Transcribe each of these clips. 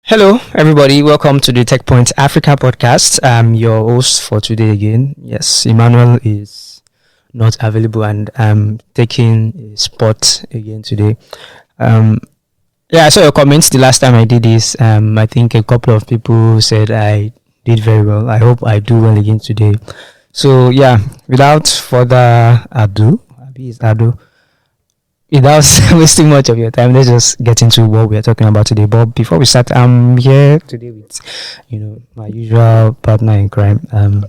Hello, everybody. Welcome to the Techpoint Africa Podcast. I'm your host for today again. Yes, Emmanuel is not available and I'm taking a spot again today. I saw your comments the last time I did this. I think a couple of people said I did very well. I hope I do well again today. So, without further ado, without wasting much of your time, let's just get into what we are talking about today. But before we start, I'm here today with, my usual partner in crime. I'm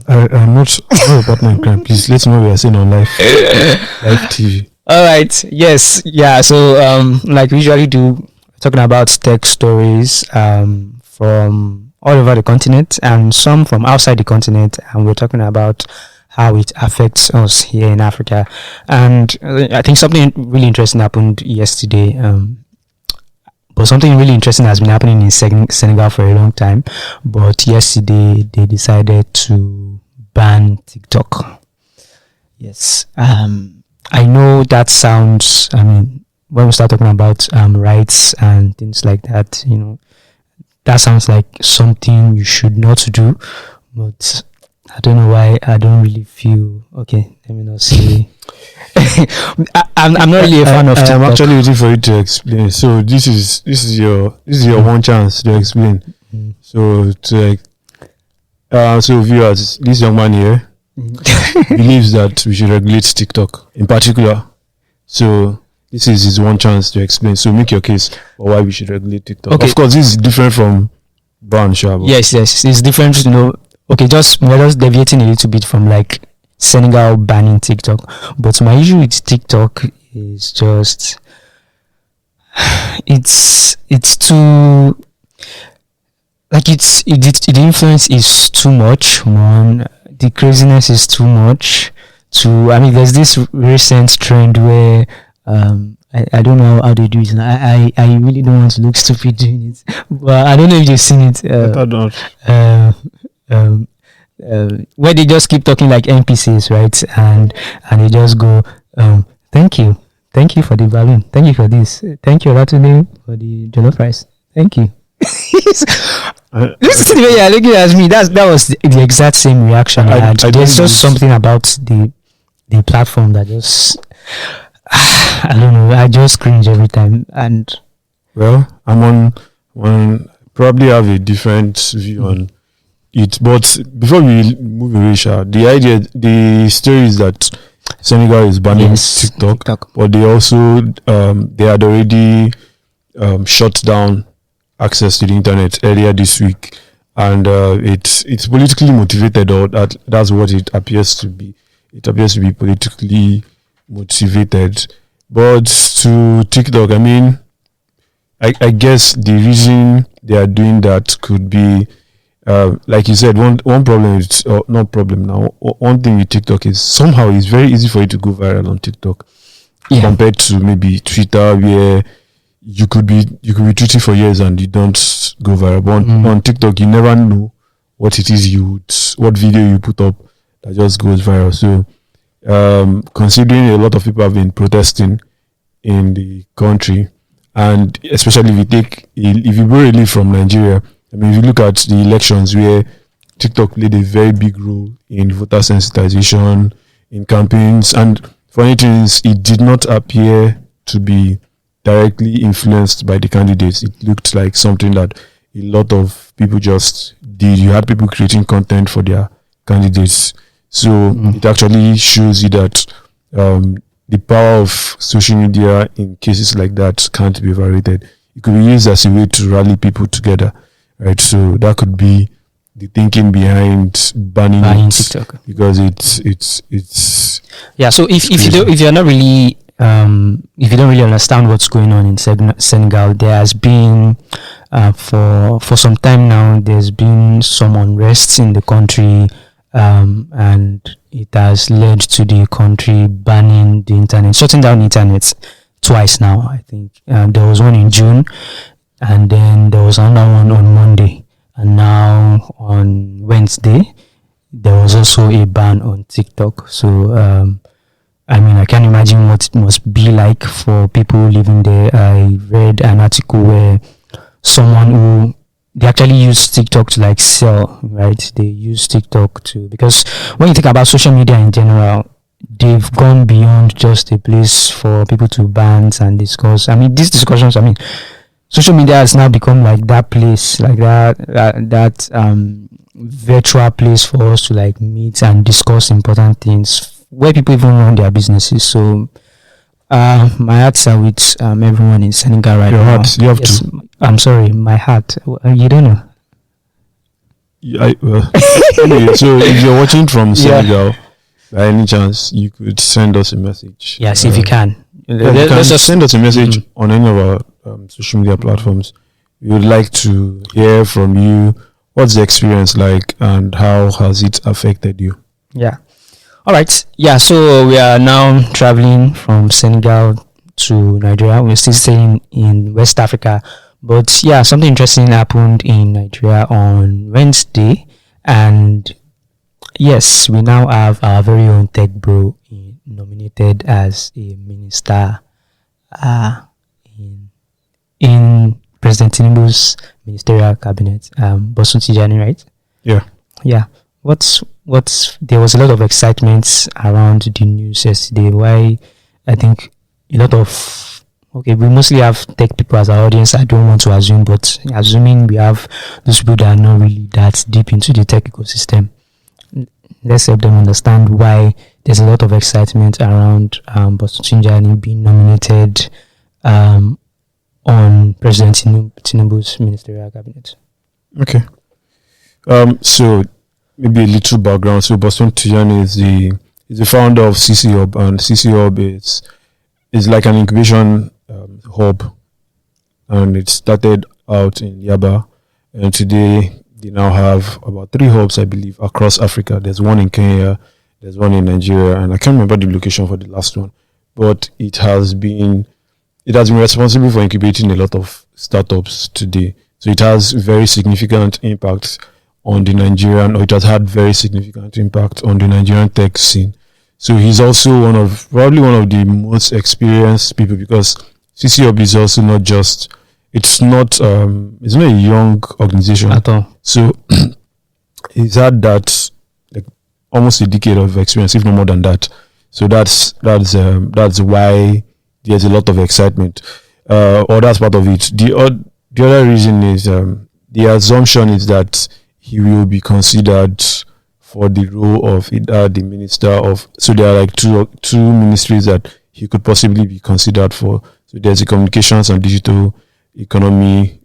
not a partner in crime. Please let me know what we are saying on live TV. All right. Yes. Yeah. So, like we usually do, talking about tech stories from all over the continent and some from outside the continent, and we're talking about how it affects us here in Africa. And I think something really interesting happened yesterday. But something really interesting has been happening in Senegal for a long time. But yesterday they decided to ban TikTok. Yes. I know that sounds, when we start talking about rights and things like that, that sounds like something you should not do. But I don't know why I don't really feel okay. Let me not say. I'm not really a fan of TikTok. I'm actually waiting for you to explain. So this is your one chance to explain. So so viewers, this young man here believes that we should regulate TikTok in particular. So this is his one chance to explain. So make your case for why we should regulate TikTok. Okay. Of course, this is different from ban. Yes, it's different. Okay, we're just deviating a little bit from like Senegal banning TikTok. But my issue with TikTok is just it's too like the influence is too much. One, the craziness is too much. There's this recent trend where I don't know how they do it. I really don't want to look stupid doing it. But I don't know if you've seen it. I don't. Where they just keep talking like NPCs, right? And they just go, thank you for the balloon, thank you for this, thank you Olatunde for the jollof rice, thank you. This is the way you're looking at me. That was the exact same reaction I had. There's just something about the platform that just I don't know. I just cringe every time. And I'm on probably have a different view on it. But before we move away, the story is that Senegal is banning TikTok, but they also they had already shut down access to the internet earlier this week, and it's politically motivated, or that's what it appears to be. It appears to be politically motivated. But to TikTok, I guess the reason they are doing that could be, like you said, one problem is not problem now. One thing with TikTok is somehow it's very easy for you to go viral on TikTok compared to maybe Twitter, where you could be tweeting for years and you don't go viral. But on TikTok, you never know what it is what video you put up that just goes viral. So considering a lot of people have been protesting in the country, and especially if you borrow a leaf from Nigeria, if you look at the elections where TikTok played a very big role in voter sensitization, in campaigns, and funny thing is, it did not appear to be directly influenced by the candidates. It looked like something that a lot of people just did. You had people creating content for their candidates. So it actually shows you that the power of social media in cases like that can't be overrated. It could be used as a way to rally people together. Right, so that could be the thinking behind banning TikTok, because it's So if you're not really if you don't really understand what's going on in Senegal, there has been for some time now, there's been some unrest in the country, and it has led to the country banning the internet, shutting down the internet twice now. I think there was one in June, and then there was another one on Monday, and now on Wednesday there was also a ban on TikTok. So I can't imagine what it must be like for people living there. I read an article where someone who they actually use TikTok to like sell, right? They use TikTok because when you think about social media in general, they've gone beyond just a place for people to band and discuss. I mean, these discussions, social media has now become like that place, like that virtual place for us to like meet and discuss important things where people even run their businesses. So my hearts are with everyone in Senegal right Your now. heart, you have to. I'm sorry, my heart. You don't know. Anyway, so if you're watching from Senegal, by any chance, you could send us a message. Yes, if you can. Let's just send us a message on any of our social media platforms. We would like to hear from you. What's the experience like, and how has it affected you? Yeah. All right. Yeah. So we are now traveling from Senegal to Nigeria. We're still staying in West Africa, but yeah, something interesting happened in Nigeria on Wednesday, and yes, we now have our very own tech bro nominated as a minister in President Tinubu's ministerial cabinet. Bosun Tijani, right? Yeah. Yeah. There was a lot of excitement around the news yesterday. Why I think a lot of we mostly have tech people as our audience. I don't want to assume, but assuming we have those people that are not really that deep into the tech ecosystem, let's help them understand why there's a lot of excitement around Bosun Tijani being nominated on President Tinubu's ministerial cabinet. Okay. So maybe a little background. So Bosun Tijani is the founder of CcHUB, and CcHUB is like an incubation hub, and it started out in Yaba, and today they now have about 3 hubs, I believe, across Africa. There's one in Kenya, there's one in Nigeria, and I can't remember the location for the last one, but it has been responsible for incubating a lot of startups today. So it has very significant impact on the Nigerian, or it has had very significant impact on the Nigerian tech scene. So he's also probably one of the most experienced people, because CcHUB is also not just, it's not a young organization at all. So he's had that like almost a decade of experience, if not more than that. So that's why there's a lot of excitement, or that's part of it. The other reason is the assumption is that he will be considered for the role of either the minister of. So there are like two ministries that he could possibly be considered for. So there's the communications and digital economy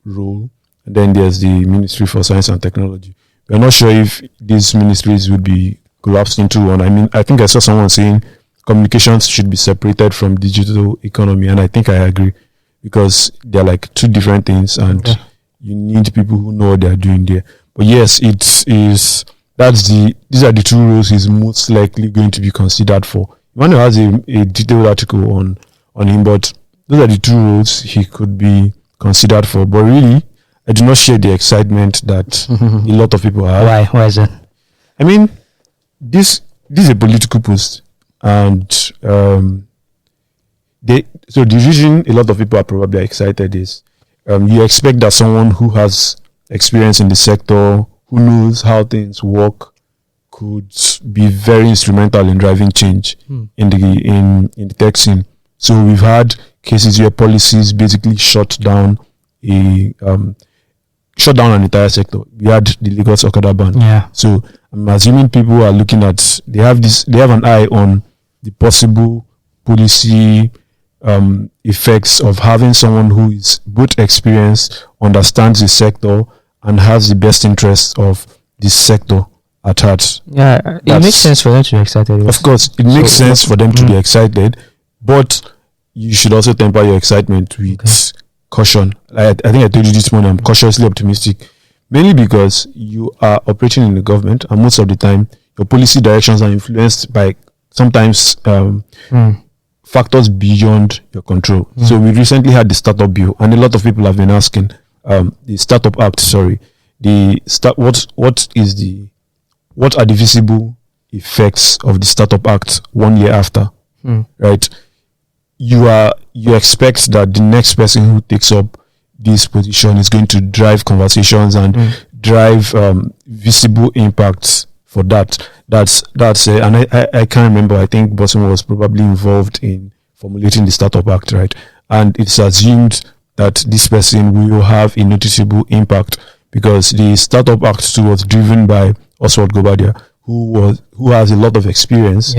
role, and then there's the Ministry for Science and Technology. We're not sure if these ministries would be collapsed into one. I mean, I think I saw someone saying communications should be separated from digital economy, and I think I agree, because they're like 2 different things, and you need people who know what they're doing there. But yes, these are the 2 roles he's most likely going to be considered for. Emmanuel has a detailed article on him, but those are the 2 roles he could be considered for. But really, I do not share the excitement that a lot of people have. Why? Why is that? I mean, this is a political post, and so the reason a lot of people are probably excited is you expect that someone who has experience in the sector, who knows how things work, could be very instrumental in driving change in the tech scene. So we've had cases where policies basically shut down an entire sector. We had the Lagos Okada ban. Yeah. So I'm assuming people are looking at, they have an eye on the possible policy effects of having someone who is both experienced, understands the sector, and has the best interest of this sector at heart. Yeah, it makes sense for them to be excited. Of course, it makes sense for them to be excited, but you should also temper your excitement with caution. I think I told you this morning, I'm cautiously optimistic, mainly because you are operating in the government, and most of the time, your policy directions are influenced by sometimes factors beyond your control. So we recently had the startup bill, and a lot of people have been asking, the startup act, what are the visible effects of the startup act 1 year after, right? You expect that the next person who takes up this position is going to drive conversations and drive visible impacts for that. That's and I can't remember. I think Bosun was probably involved in formulating the Startup Act, right? And it's assumed that this person will have a noticeable impact because the Startup Act too was driven by Oswald Gobadia, who has a lot of experience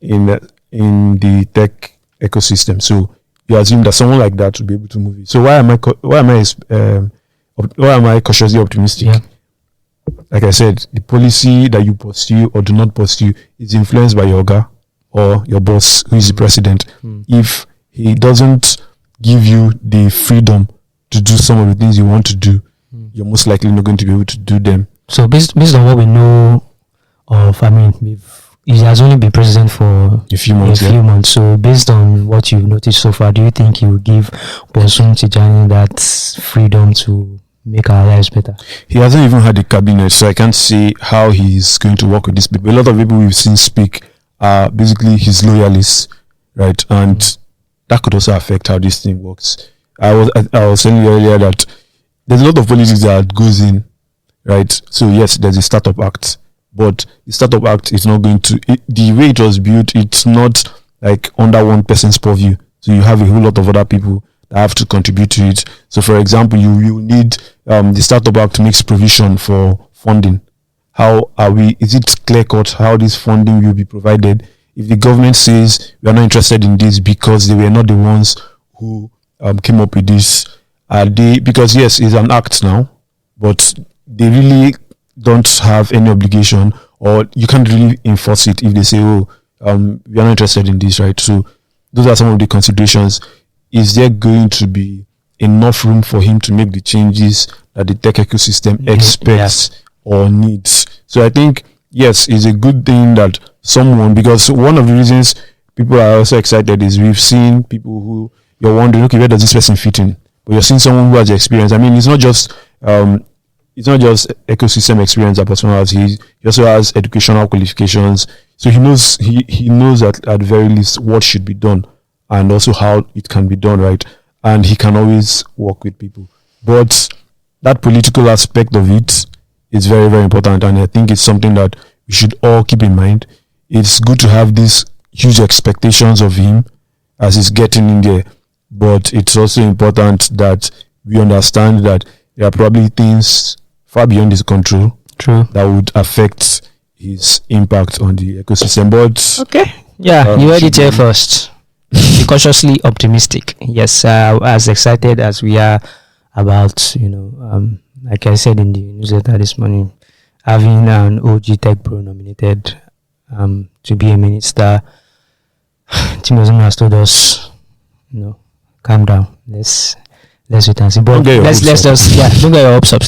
in the tech ecosystem. So you assume that someone like that would be able to move it. So why am I cautiously optimistic? Yeah. Like I said, the policy that you pursue or do not pursue is influenced by your guy or your boss, who is the president. If he doesn't give you the freedom to do some of the things you want to do, you're most likely not going to be able to do them. So based on what we know of, he has only been president for a few months. So based on what you've noticed so far, do you think he will give Bosun Tijani that freedom to make our lives better? He hasn't even had a cabinet, so I can't see how he's going to work with these people. A lot of people we've seen speak are basically his loyalists, right? And that could also affect how this thing works. I was saying earlier that there's a lot of politics that goes in, right? So yes, there's a Startup Act, but the Startup Act is not going to, the way it was built, it's not like under one person's purview. So you have a whole lot of other people that have to contribute to it. So for example, you will need the Startup Act makes provision for funding. Is it clear cut how this funding will be provided? If the government says we are not interested in this because they were not the ones who came up with this, because yes, it's an act now, but they really don't have any obligation, or you can't really enforce it if they say, we are not interested in this, right? So those are some of the considerations. Is there going to be enough room for him to make the changes that the tech ecosystem expects or needs? So I think, yes, it's a good thing that because one of the reasons people are also excited is we've seen people who you're wondering, okay, where does this person fit in? But you're seeing someone who has experience. It's not just ecosystem experience that person has. He also has educational qualifications. So he knows at the very least what should be done and also how it can be done, right? And he can always work with people. But that political aspect of it is very, very important, and I think it's something that we should all keep in mind. It's good to have these huge expectations of him as he's getting in there, but it's also important that we understand that there are probably things far beyond his control that would affect his impact on the ecosystem. But okay, you heard it here first. Be cautiously optimistic. Yes, as excited as we are about, like I said in the newsletter this morning, having an OG Tech Pro nominated to be a minister. Timothy has told us, calm down. Let's wait and see. But let's just don't get your hopes up.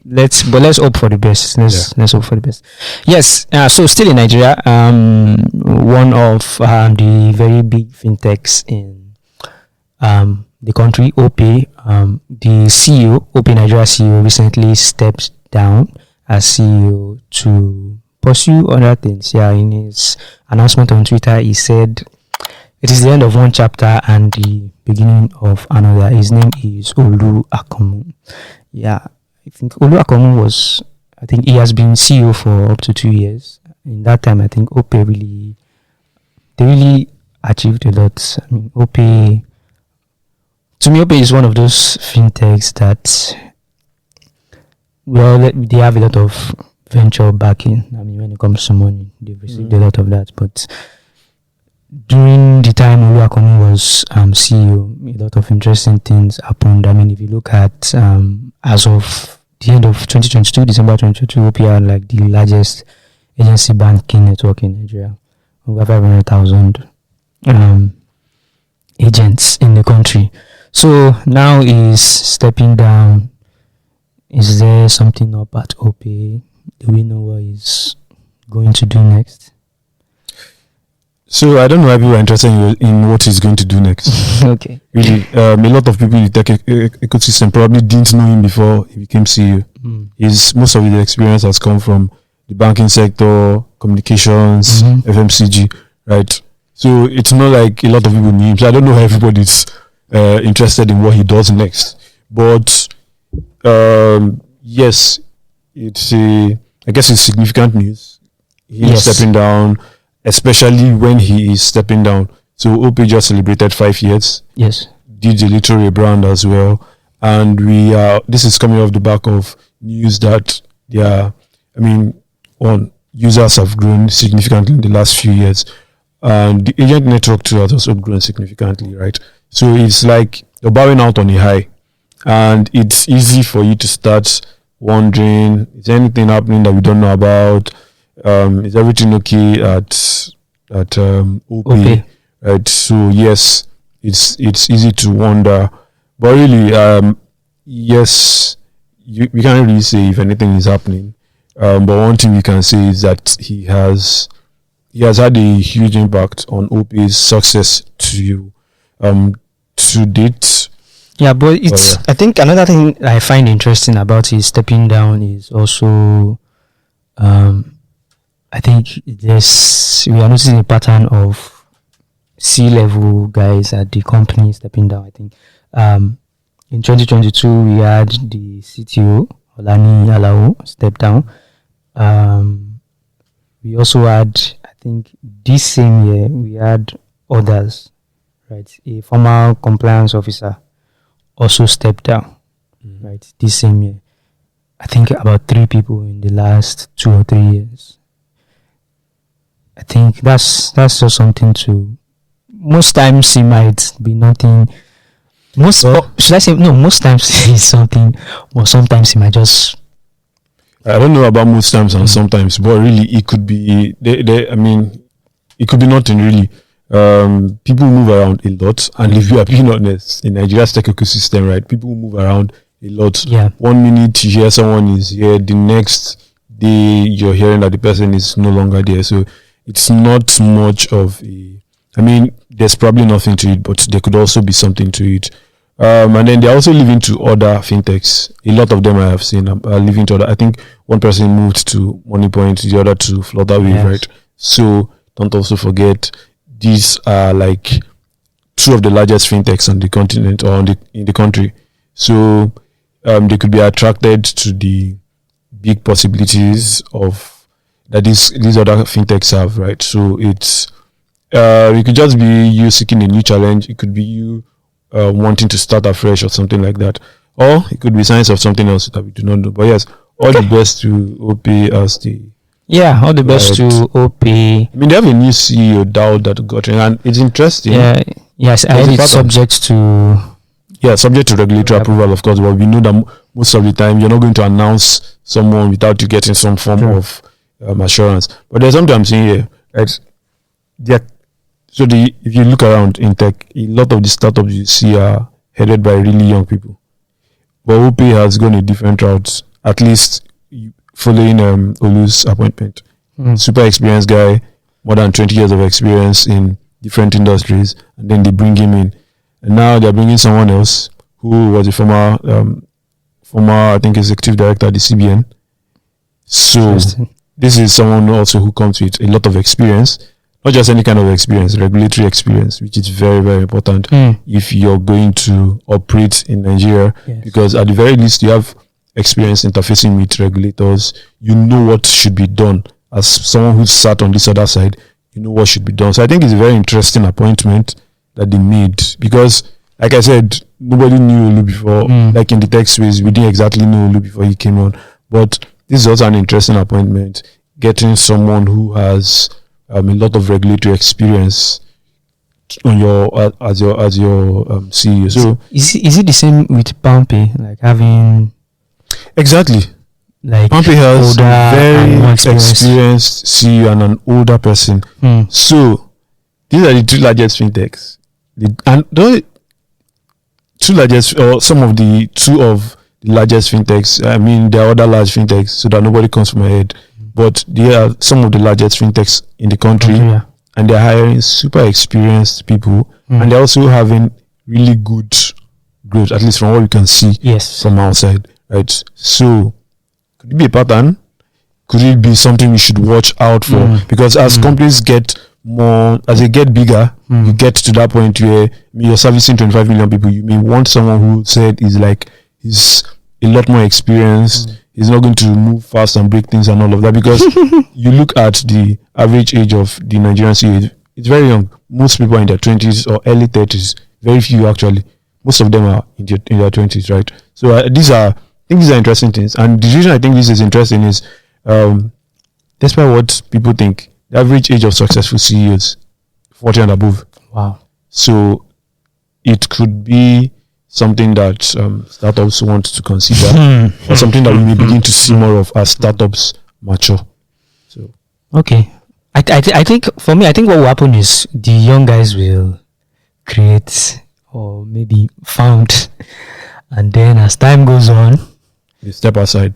Let's hope for the best. Let's hope for the best. Yes. So still in Nigeria, one of the very big fintechs in the country, Opay, the CEO, Opay Nigeria CEO, recently stepped down as CEO to pursue other things. In his announcement on Twitter, he said it is the end of one chapter and the beginning of another. His name is Olu Akanmu. I think Olu Akanmu he has been CEO for up to 2 years. In that time, I think Opay really achieved a lot. Opay is one of those fintechs that, they have a lot of venture backing. When it comes to money, they've received a lot of that. But during the time Olu Akanmu was CEO, a lot of interesting things happened. If you look at as of the end of 2022, December 2022, Opay had like the largest agency banking network in Nigeria, over 500,000 agents in the country. So now he's stepping down. Is there something up at Opay? Do we know what he's going to do next? So I don't know why people are interested in what he's going to do next. Okay. Really, a lot of people in the tech ecosystem probably didn't know him before he became CEO. Most of his experience has come from the banking sector, communications, FMCG, right? So it's not like a lot of people knew him. So I don't know how everybody's interested in what he does next. But yes, it's significant news. He's stepping down, especially when he is stepping down. So Opay just celebrated 5 years. Yes. Did a little rebrand as well. And this is coming off the back of news that users have grown significantly in the last few years. And the agent network too has also grown significantly, right? So it's like you're bowing out on a high. And it's easy for you to start wondering, is there anything happening that we don't know about? Is everything okay at Opay? Right. So yes, it's easy to wonder. But really, yes, we can't really say if anything is happening. But one thing we can say is that he has had a huge impact on Opay's success to date. Yeah, but I think another thing I find interesting about his stepping down is also, I think we are noticing a pattern of C-level guys at the company stepping down. I think in 2022 we had the CTO Olani Alao step down. We also had, I think this same year we had others, right? A former compliance officer also stepped down, right? This same year. I think about 3 people in the last 2 or 3 years. I think that's just something to. Most times it might be nothing. Most times it's something, or sometimes it might just. I don't know about most times and sometimes, but really it could be. It could be nothing really. People move around a lot, and if you are being honest, in Nigeria's tech ecosystem, right, people move around a lot. Yeah. 1 minute you hear someone is here, the next day you're hearing that the person is no longer there. So it's not much of a. There's probably nothing to it, but there could also be something to it. And then they're also leaving to other fintechs. A lot of them I have seen are leaving to other. I think one person moved to MoneyPoint, the other to Flutterwave, right? So don't also forget. These are like 2 of the largest fintechs on the continent or in the country. So they could be attracted to the big possibilities of that these other fintechs have, right? So it's it could just be you seeking a new challenge. It could be you wanting to start afresh or something like that. Or it could be signs of something else that we do not know. But yes, all the best to Opay as the. Yeah, all the best to Opay. They have a new CEO, that got in, and it's interesting. Yeah, yes, I heard it's subject to. Yeah, subject to regulatory approval, of course. But we know that most of the time you're not going to announce someone without you getting some form of assurance. But there's something I'm saying here, right? If you look around in tech, a lot of the startups you see are headed by really young people. But Opay has gone a different route, at least following Olu's appointment. Super experienced guy, more than 20 years of experience in different industries, and then they bring him in. And now they're bringing someone else who was a former, I think, executive director at the CBN. So this is someone also who comes with a lot of experience, not just any kind of experience, regulatory experience, which is very, very important if you're going to operate in Nigeria, because at the very least you have experience interfacing with regulators. You know what should be done. As someone who sat on this other side, you know what should be done. So I think it's a very interesting appointment that they made, because like I said, nobody knew Olu before. Like in the tech space, we didn't exactly know Olu before he came on. But this is also an interesting appointment, getting someone who has a lot of regulatory experience on as your CEO. So is it the same with Pampay, like having exactly? Like Pampay has a very experienced CEO and an older person. So these are the 2 largest fintechs. Some of the 2 of the largest fintechs. There are other large fintechs, so that nobody comes from my head. But they are some of the largest fintechs in the country, and they're hiring super experienced people, and they're also having really good growth, at least from what we can see from outside, right? So could it be a pattern? Could it be something we should watch out for? Because as companies get more, as they get bigger, you get to that point where you're servicing 25 million people. You may want someone who said is like he's a lot more experienced. He's not going to move fast and break things and all of that, because you look at the average age of the Nigerian CEO, it's very young. Most people are in their 20s or early 30s. Very few actually. Most of them are in their 20s, right? So I think these are interesting things. And the reason I think this is interesting is, despite what people think, the average age of successful CEOs 40 and above. Wow. So it could be something that startups want to consider, or something that we may begin to see more of as startups mature. So okay, I think for me, I think what will happen is the young guys will create or maybe found, and then as time goes on, they step aside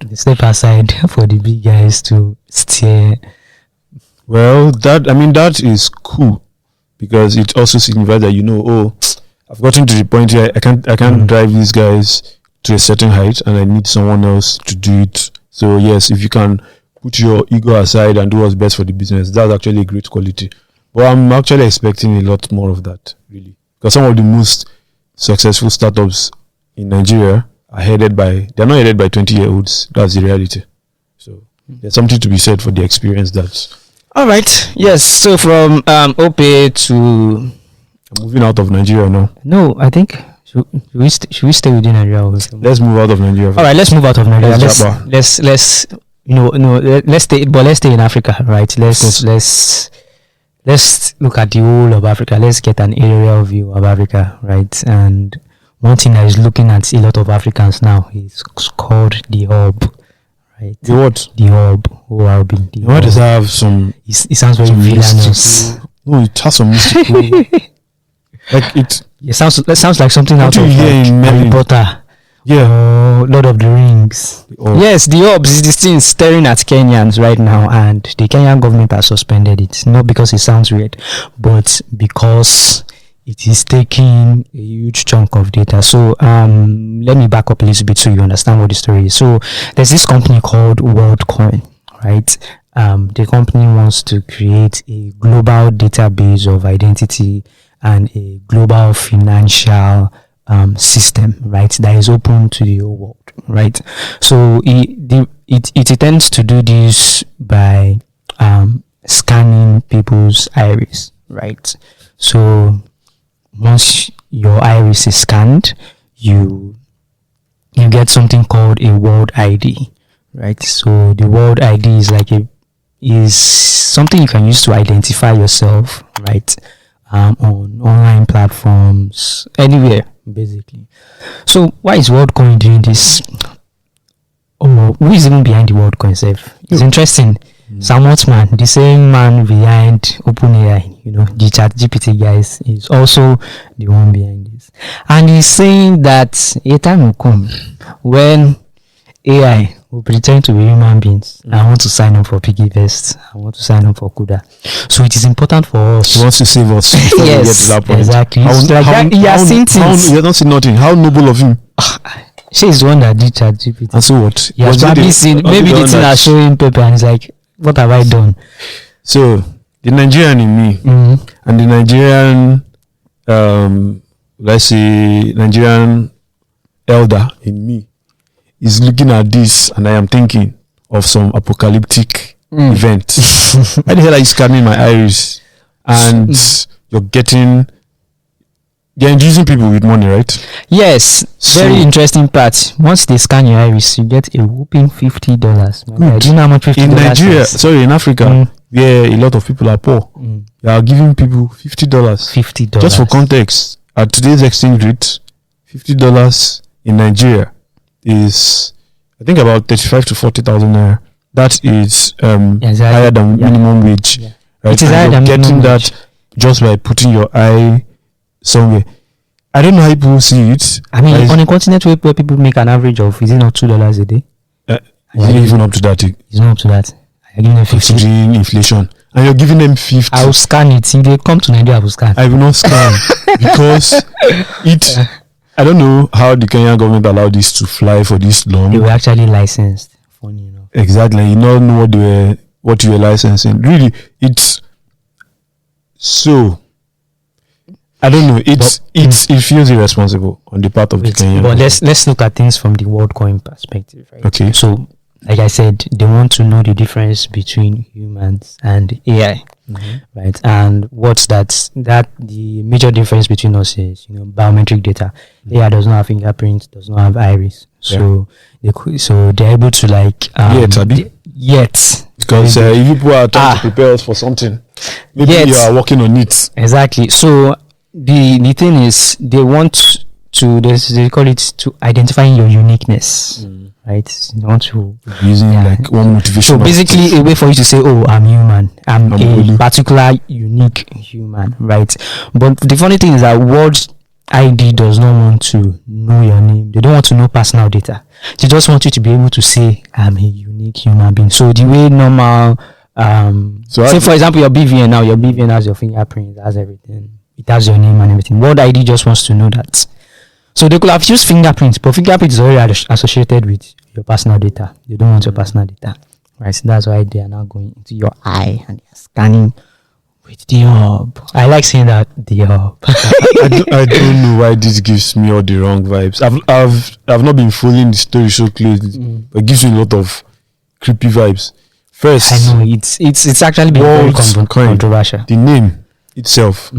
for the big guys to steer. Well, that is cool, because it also signifies that I've gotten to the point where I can't drive these guys to a certain height, and I need someone else to do it. So yes, if you can put your ego aside and do what's best for the business, that's actually a great quality. But I'm actually expecting a lot more of that, really, because some of the most successful startups in Nigeria are they're not headed by 20-year-olds. That's the reality. So there's something to be said for the experience that's. All right. Yes. So from Opay to. I'm moving out of Nigeria now. No, I think should we stay within Nigeria? Let's move out of Nigeria. All right, let's move out of Nigeria. Let's stay in Africa, right? Let's look at the whole of Africa. Let's get an aerial view of Africa, right? And one thing that is looking at a lot of Africans now is called the hub. Right. The what? The hub. ORB. Why does that have some? It sounds very villainous. No, it has some mystical. Like it sounds like something out of Harry Potter. Yeah. Lord of the Rings. Yes, the orbs is this thing staring at Kenyans right now, and the Kenyan government has suspended it. Not because it sounds weird, but because it is taking a huge chunk of data. So let me back up a little bit so you understand what the story is. So there's this company called Worldcoin, right? The company wants to create a global database of identity and a global financial system, right, that is open to the whole world, right? So it intends to do this by scanning people's iris, right? So once your iris is scanned, you get something called a world ID, right? So the world ID is something you can use to identify yourself, right? On online platforms, anywhere, basically. So why is Worldcoin doing this? Or who is even behind the Worldcoin itself? It's interesting. Sam Altman, the same man behind OpenAI, the ChatGPT guys, is also the one behind this. And he's saying that a time will come when AI will pretend to be human beings. I want to sign up for PiggyVest. I want to sign up for Kuda. So it is important for us. He wants to save us. Yes, exactly. You don't see nothing. How noble of him. She is the one that did ChatGPT. And so what? He has probably seen, maybe the thing has shown him paper and he's like, what have I done? So the Nigerian in me and the Nigerian, let's say Nigerian elder in me is looking at this, and I am thinking of some apocalyptic event. Why the hell are you scanning my iris? And they're inducing people with money, right? Yes. Very interesting part. Once they scan your iris, you get a whooping $50. Do you know how much $50 in Nigeria? is? In Africa, where a lot of people are poor, they are giving people $50. $50. Just for context, at today's exchange rate, $50 in Nigeria is, I think, about 35 to 40,000 naira. That is higher than minimum wage. Yeah. Right? It is higher than getting that just by putting your eye somewhere. I don't know how people see it. I mean, on a continent where people make an average of, is it not $2 a day? Is it even up to that? It's not up to that. You're giving them 50. Considering inflation, and you're giving them 50. I will scan it. If they come to Nigeria, I will scan. I will not scan because I don't know how the Kenyan government allowed this to fly for this long. They were actually licensed. Funny enough. Exactly. You don't know what you were licensing. Really, it's so. I don't know. It feels irresponsible on the part of the Kenyan. But let's look at things from the Worldcoin perspective, right? Okay. So, like I said, they want to know the difference between humans and AI, right? And what's that? That the major difference between us is, biometric data. AI does not have fingerprints, does not have iris, so they're able to yet. Because if people are trying to prepare us for something, maybe you are working on it. Exactly. So the thing is, they want to, they call it to identifying your uniqueness, right? You want to using like one motivation. So basically, a way for you to say, "Oh, I'm human. I'm a Olu. particular unique human," right? But the funny thing is that World ID does not want to know your name. They don't want to know personal data. They just want you to be able to say, "I'm a unique human being." So the way normal, say for example, your BVN now, your BVN has your fingerprint, it has everything. It has your name and everything. World ID just wants to know that. So they could have used fingerprints, but fingerprint is already associated with your personal data. They don't want your personal data, right? So that's why they are now going into your eye and they're scanning with the hub. I like saying that, the hub. I don't know why this gives me all the wrong vibes. I've not been following the story so closely, but it gives me a lot of creepy vibes. First, I know it's actually been very controversial. The name itself,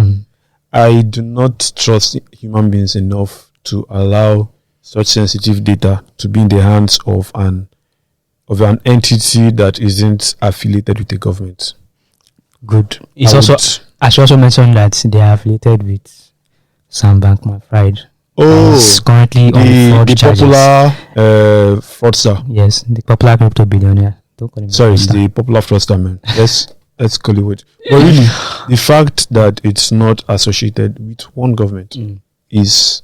I do not trust human beings enough to allow such sensitive data to be in the hands of an entity that isn't affiliated with the government. Good. I should also mention that they are affiliated with Sam Bankman-Fried. He's currently on fraud charges. Popular fraudster. Yes, the popular crypto billionaire. Don't call him. Sorry, it's the popular fraudster, man. Let's call it what. But really, the fact that it's not associated with one government is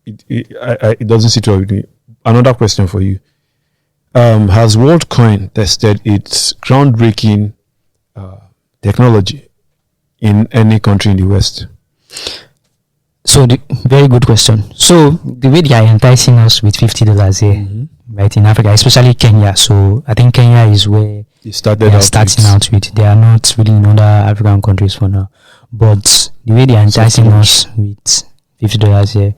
it doesn't sit well with me. Another question for you: has Worldcoin tested its groundbreaking technology in any country in the West? So, very good question. So, the way they are enticing us with $50 here, right, in Africa, especially Kenya. So, I think Kenya is where they are starting out with. They are not really in other African countries for now. But the way they are enticing us with $50 here,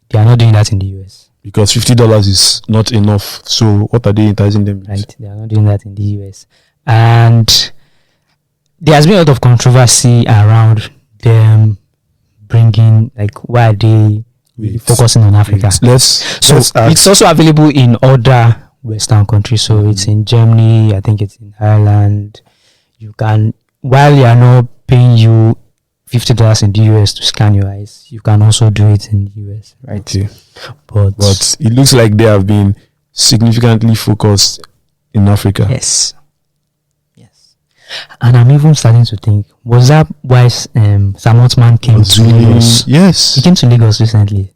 they are not doing that in the US. Because $50 is not enough. So, what are they enticing them with? Right, they are not doing that in the US. And there has been a lot of controversy around them bringing, like, why are they focusing on Africa? It's also available in other Western countries. So it's in Germany, I think it's in Ireland. You can, while they are not paying you $50 in the US to scan your eyes, you can also do it in the US, right? Okay. But it looks like they have been significantly focused in Africa. Yes. And I'm even starting to think, was that why Sam Altman came to Lagos? Yes. He came to Lagos recently.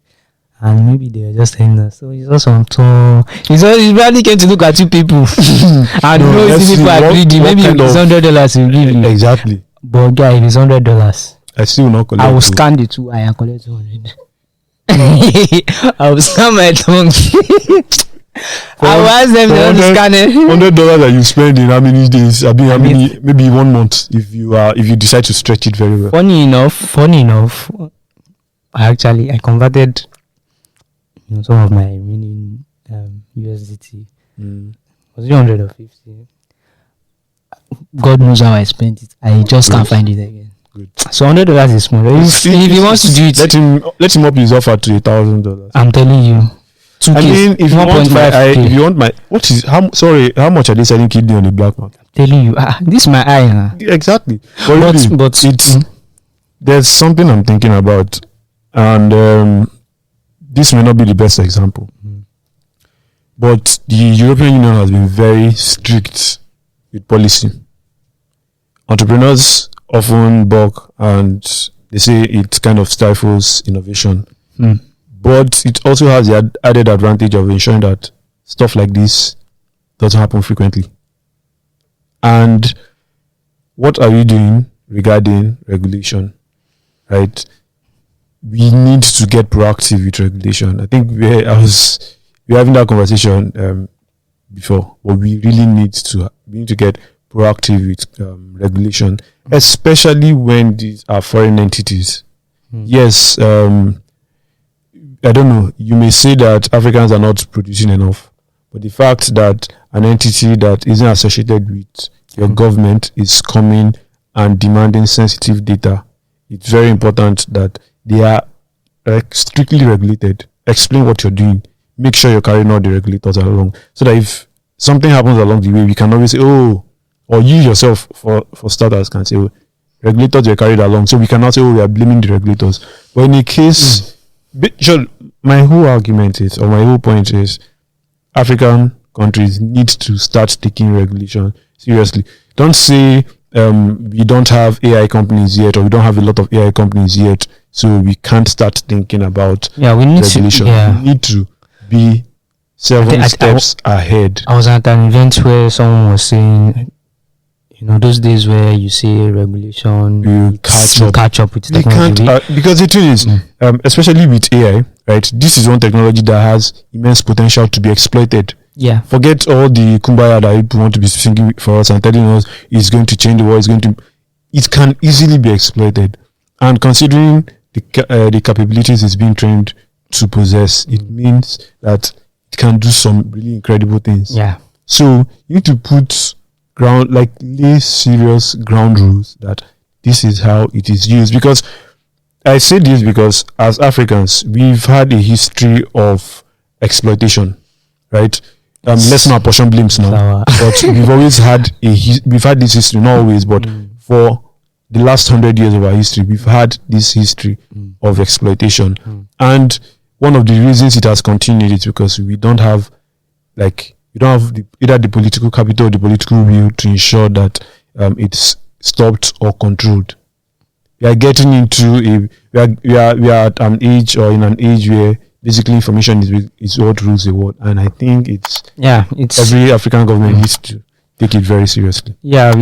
And maybe they were just saying that. So he's also on tour. He probably came to look at two people. And people are greedy. Maybe if it's $100, he'll give you. Exactly. But guy, if it's $100, I still will not collect. I will scan the 2 eye and collect 200. I will scan my tongue. I will ask them to scan it. $100 that you spend in how many days? Maybe 1 month if you decide to stretch it very well. Funny enough, I converted some of my remaining USDT. Was it 100 or 50? God knows how I spent it. I just can't find it again. Good. So $100 is small. If he wants to do it, let him up his offer to $1,000. I'm telling you. I mean, if you want my how much are they selling kidney on the black market? I'm telling you, this is my eye. Huh? Exactly. But there's something I'm thinking about, and this may not be the best example, but the European Union has been very strict with policy. Entrepreneurs often balk, and they say it kind of stifles innovation. But it also has the added advantage of ensuring that stuff like this doesn't happen frequently. And what are we doing regarding regulation? Right? We need to get proactive with regulation. I think we were having that conversation before, but we really need to get proactive with regulation, especially when these are foreign entities yes, I don't know, you may say that Africans are not producing enough, but the fact that an entity that isn't associated with your government is coming and demanding sensitive data, it's very important that they are strictly regulated. Explain what you're doing. Make sure you're carrying all the regulators along, so that if something happens along the way, we can always say, oh, or you yourself, for starters, can say, oh, regulators were carried along. So we cannot say, oh, we are blaming the regulators. But in a case, my whole argument is, or my whole point is, African countries need to start taking regulation seriously. Don't say we don't have AI companies yet, or we don't have a lot of AI companies yet, so we can't start thinking about we need regulation. We need to be several steps ahead. I was at an event where someone was saying, those days where you say regulation, you catch up with they technology. Can't, because the thing is, especially with AI, right? This is one technology that has immense potential to be exploited. Yeah. Forget all the kumbaya that people want to be singing for us and telling us it's going to change the world. It can easily be exploited. And considering the capabilities it's being trained to possess, it means that it can do some really incredible things. Yeah. So you need to lay serious ground rules that this is how it is used. Because I say this because as Africans, we've had a history of exploitation, right? Let's not apportion blames now, but we've always had we've had this history, not always, but for the last 100 years of our history, we've had this history of exploitation. And one of the reasons it has continued is because we don't have either the political capital or the political will to ensure that it's stopped or controlled. We are getting into we are at an age, or in an age where basically information is what rules the world, and I think it's every African government needs to take it very seriously. Yeah,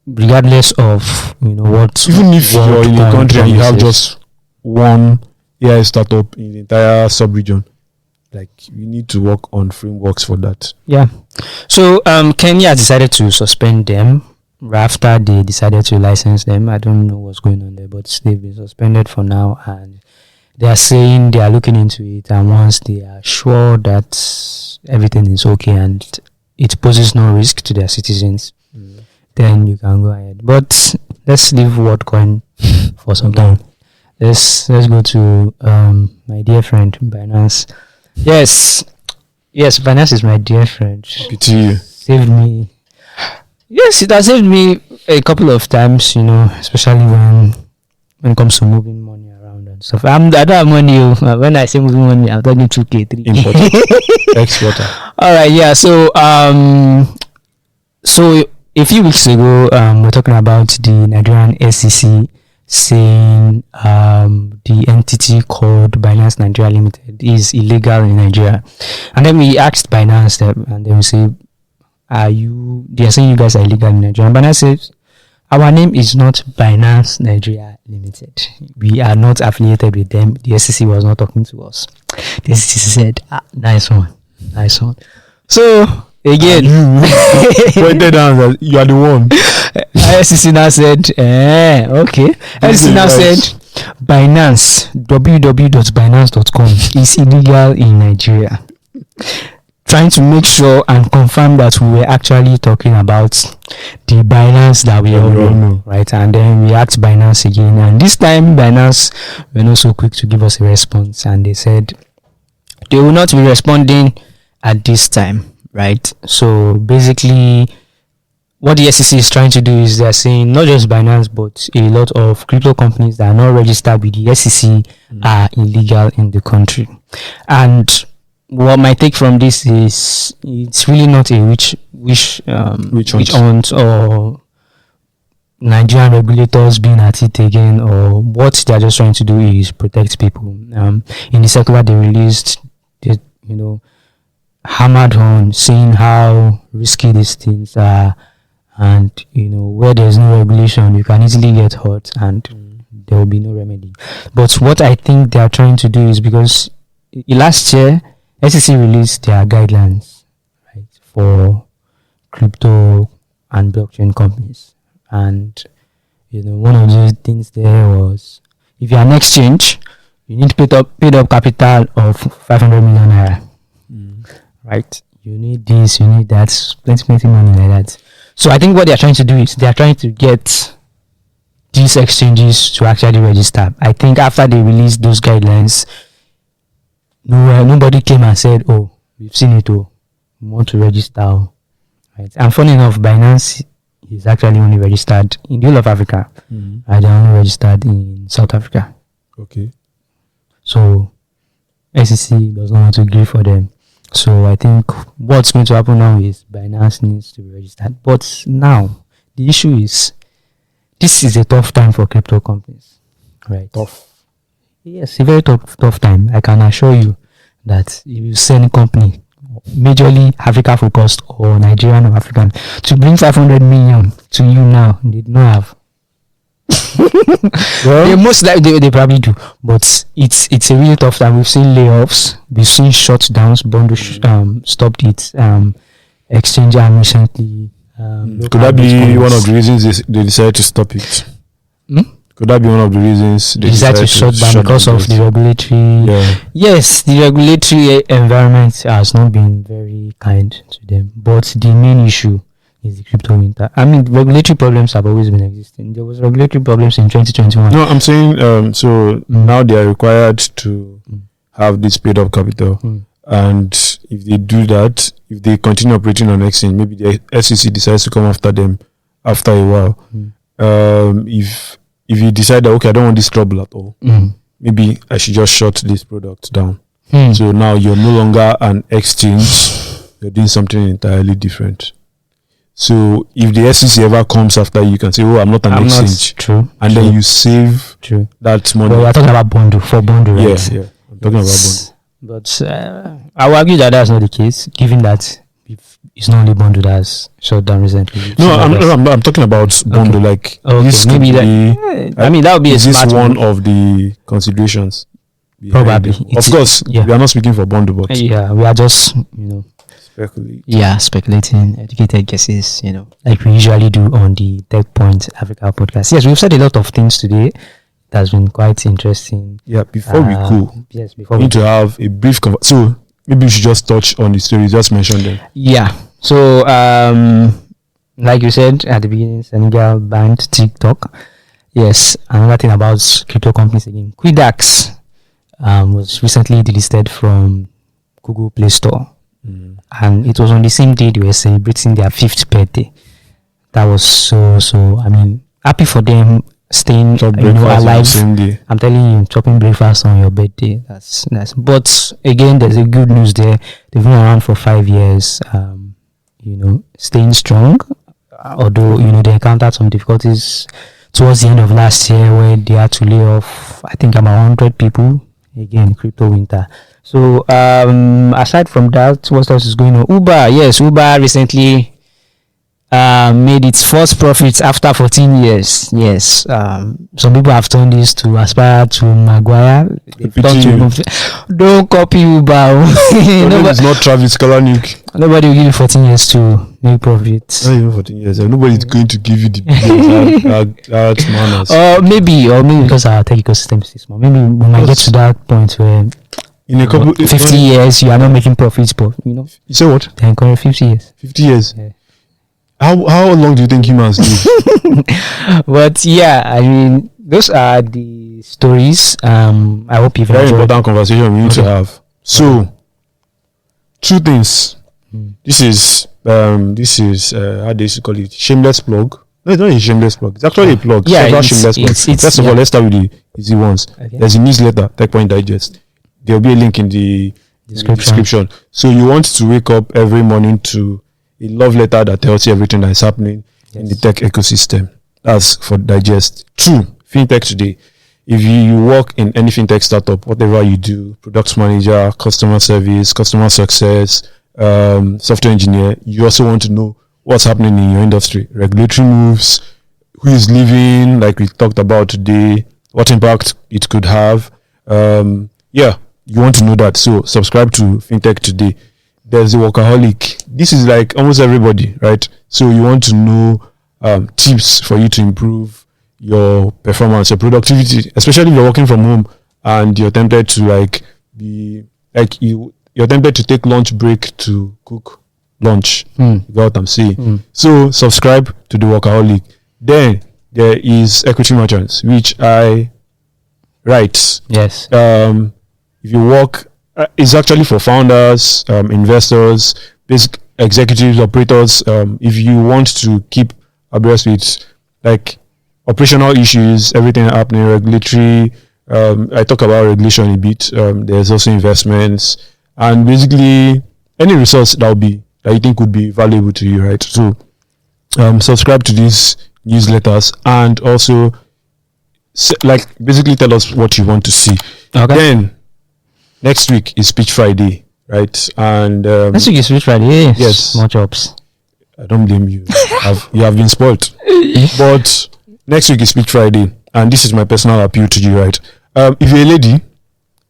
regardless of what. Even if you're in a country and you have just one AI startup in the entire sub-region, we need to work on frameworks for that. Yeah. So Kenya decided to suspend them after they decided to license them. I don't know what's going on there, but they've been suspended for now, and they are saying they are looking into it, and once they are sure that everything is okay and it poses no risk to their citizens, then you can go ahead. But let's leave Worldcoin for some time. Let's go to my dear friend Binance. Yes, Binance is my dear friend. Pity. Saved me. Yes, it has saved me a couple of times, especially when it comes to moving money around and stuff. I don't have money. When I say moving money, I'm talking 2K, 3K. Importer. Exporter. All right, yeah. So a few weeks ago, we're talking about the Nigerian SEC saying the entity called Binance Nigeria Limited is illegal in Nigeria, and then we asked Binance, and they will say, they are saying you guys are illegal in Nigeria. And Binance says, our name is not Binance Nigeria Limited. We are not affiliated with them. The SEC was not talking to us. The SEC said, nice one. So again, pointed down, you are the one. SEC now said, okay. SEC now said, Binance, www.binance.com is illegal in Nigeria. Trying to make sure and confirm that we were actually talking about the Binance that we all know, right? And then we asked Binance again, and this time Binance were not so quick to give us a response, and they said they will not be responding at this time, right? So basically, what the SEC is trying to do is they're saying not just Binance, but a lot of crypto companies that are not registered with the SEC are illegal in the country. And what my take from this is, it's really not a witch hunt or Nigerian regulators being at it again, or what they're just trying to do is protect people. In the circular they released, they hammered on saying how risky these things are, and where there's no regulation you can easily get hurt and there will be no remedy. But what I think they are trying to do is, because last year SEC released their guidelines, right, for crypto and blockchain companies, and one of those things there was if you're an exchange, you need paid up capital of 500 million naira. Right? You need this, you need that, plenty money like that. So I think what they are trying to do is they are trying to get these exchanges to actually register. I think after they released those guidelines, nobody came and said, "Oh, we've seen it. Oh, we want to register." Right? And funny enough, Binance is actually only registered in the whole of Africa. They're only registered in South Africa. Okay. So SEC does not want to give for them. So I think what's going to happen now is Binance needs to be registered. But now the issue is this is a tough time for crypto companies. Right? Tough. Yes, a very tough time. I can assure you that if you send a company, majorly Africa focused or Nigerian or African, to bring 500 million to you now, they do not have. They most likely they probably do, but it's a really tough time. We've seen layoffs, we've seen shutdowns. Bundle stopped its exchange arm recently. Could that be one of the reasons they decided to stop it? Could that be one of the reasons they decided to shut down because of the regulatory? Yes, the regulatory environment has not been very kind to them. But the main issue is the crypto winter. I mean, regulatory problems have always been existing. There was regulatory problems in 2021. No, I'm saying so now they are required to have this paid up capital, and if they do that, if they continue operating on exchange, maybe the SEC decides to come after them after a while. If you decide that, okay, I don't want this trouble at all, maybe I should just shut this product down. So now you're no longer an exchange, you're doing something entirely different. So if the SEC ever comes after you, can say, "Oh, I'm not an exchange." True. And then you save that money. But we're talking about bundle, right? Yeah. I'm talking about bundle. But I would argue that that's not the case, given that it's not only bundle that's shut down recently. No, I'm talking about bundle. Like this maybe I mean, that would be is this one of the considerations? Probably. Of course, we are not speaking for bundle, but we are just speculating, educated guesses, like we usually do on the Techpoint Africa Podcast. Yes, we've said a lot of things today. It has been quite interesting. Yeah, before we go, we need to have a brief so maybe we should just touch on the stories, just mention them. Yeah. So, like you said at the beginning, Senegal banned TikTok. Yes, another thing about crypto companies again. Quidax was recently delisted from Google Play Store. And it was on the same day they were celebrating their 5th birthday. That was so I mean, happy for them staying alive. I'm telling you, chopping breakfast on your birthday. That's but again, there's a good news there. They've been around for 5 years, staying strong. Although, they encountered some difficulties towards the end of last year where they had to lay off, I think, about 100 people. Again, crypto winter. So, aside from that, what else is going on? Uber recently made its first profits after 14 years. Yes, some people have turned this to aspire to Maguire. Don't copy Uber. It's not Travis Kalanick. Nobody will give you 14 years to make profits. Not even 14 years. Nobody's going to give you the billions. Manners. Or maybe because our tech ecosystem is small. Maybe we might get to that point where in a couple 50 years you are not making profits, but You say what? Then 50 years. 50 years. Yeah. How long do you think humans live? But yeah, I mean, those are the stories. I hope you've very enjoyed. Important conversation we need to have. So, two things. This is how do you call it? Shameless plug. No, it's not a shameless plug. It's actually a plug. Yeah, shameless plug. First of all, let's start with the easy ones. Okay. There's a newsletter, Techpoint Digest. There will be a link in the description. So you want to wake up every morning to a love letter that tells you everything that is happening in the tech ecosystem. That's for Digest. 2, FinTech Today. If you work in any FinTech startup, whatever you do, product manager, customer service, customer success, software engineer, you also want to know what's happening in your industry, regulatory moves, who is leaving, like we talked about today, what impact it could have. You want to know that. So subscribe to FinTech Today. There's the workaholic. This is like almost everybody, right? So you want to know tips for you to improve your performance, your productivity, especially if you're working from home and you're tempted to you're tempted to take lunch break to cook lunch. You got what I'm saying? So subscribe to the Workaholic. Then there is Equity Merchants, which I write. Yes. If you work, it's actually for founders, investors, basic executives, operators. If you want to keep abreast with like operational issues, everything happening, regulatory. I talk about regulation a bit. There's also investments, and basically any resource that you think would be valuable to you, right? So subscribe to these newsletters and also basically tell us what you want to see. Okay. Then next week is Speech Friday, right? And next week is Speech Friday. Yes. More jobs. I don't blame you. You have been spoiled. But next week is Speech Friday, and this is my personal appeal to you, right? If you're a lady,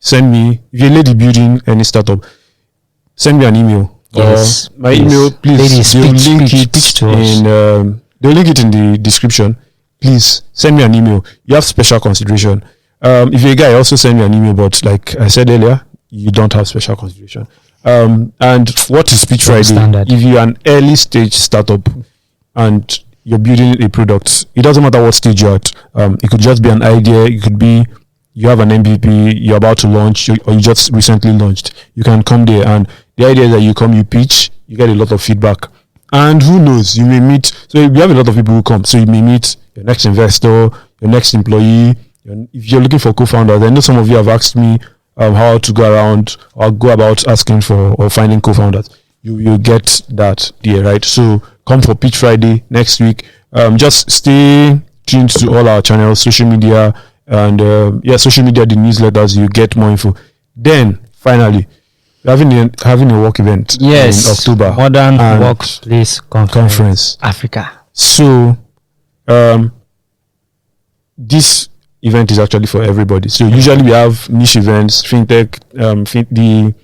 if you're a lady building any startup, send me an email. Yes. My email, please. Ladies, they'll link it in the description. Please send me an email. You have special consideration. If you're a guy, also send me an email. But like I said earlier, you don't have special consideration. And what is Speech Friday? Standard. If you're an early stage startup and you're building a product, it doesn't matter what stage you're at. It could just be an idea. It could be you have an MVP, you're about to launch, or you just recently launched. You can come there, and the idea is that you come, you pitch, you get a lot of feedback, and who knows, you may meet. So we have a lot of people who come, so you may meet your next investor, your next employee. If you're looking for co-founders, I know some of you have asked me how to go around or go about asking for or finding co-founders. You will get that there, right? So come for Pitch Friday next week. Just stay tuned to all our channels, social media, and social media, the newsletters. You get more info. Then finally, we're having a work event in October. Modern Workplace Conference Africa. So this event is actually for everybody. So usually we have niche events, fintech, the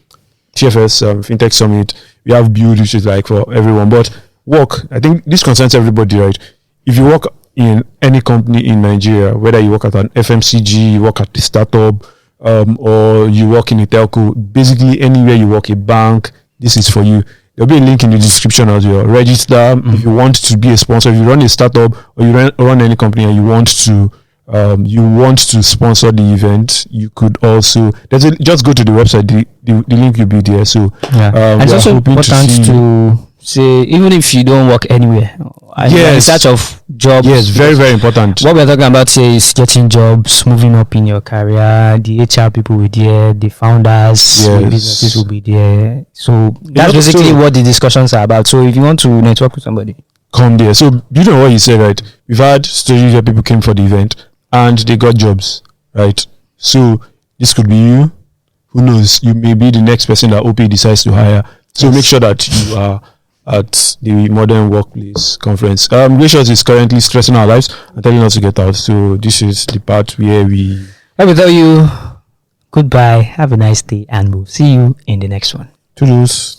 TFS Fintech Summit. We have Build, which is like for everyone. But work, I think this concerns everybody, right? If you work in any company in Nigeria, whether you work at an FMCG, you work at a startup, or you work in a telco, basically anywhere you work, a bank, this is for you. There'll be a link in the description as well. Register if you want to be a sponsor. If you run a startup or you run any company and you want to sponsor the event, you could also just go to the website. The link will be there. So and it's also important to say, even if you don't work anywhere, in search of jobs. Yes, very, very important. What we're talking about here is getting jobs, moving up in your career. The HR people will be there, the founders, the businesses will be there. So that's basically what the discussions are about. So if you want to network with somebody, come there. So building on what you said, right? We've had stories where people came for the event and they got jobs, right? So this could be you. Who knows? You may be the next person that Opay decides to hire. So make sure that you are at the Modern Workplace Conference. Gracious is currently stressing our lives and telling us to get out. So this is the part where I will tell you goodbye, have a nice day, and we'll see you in the next one. Toodles.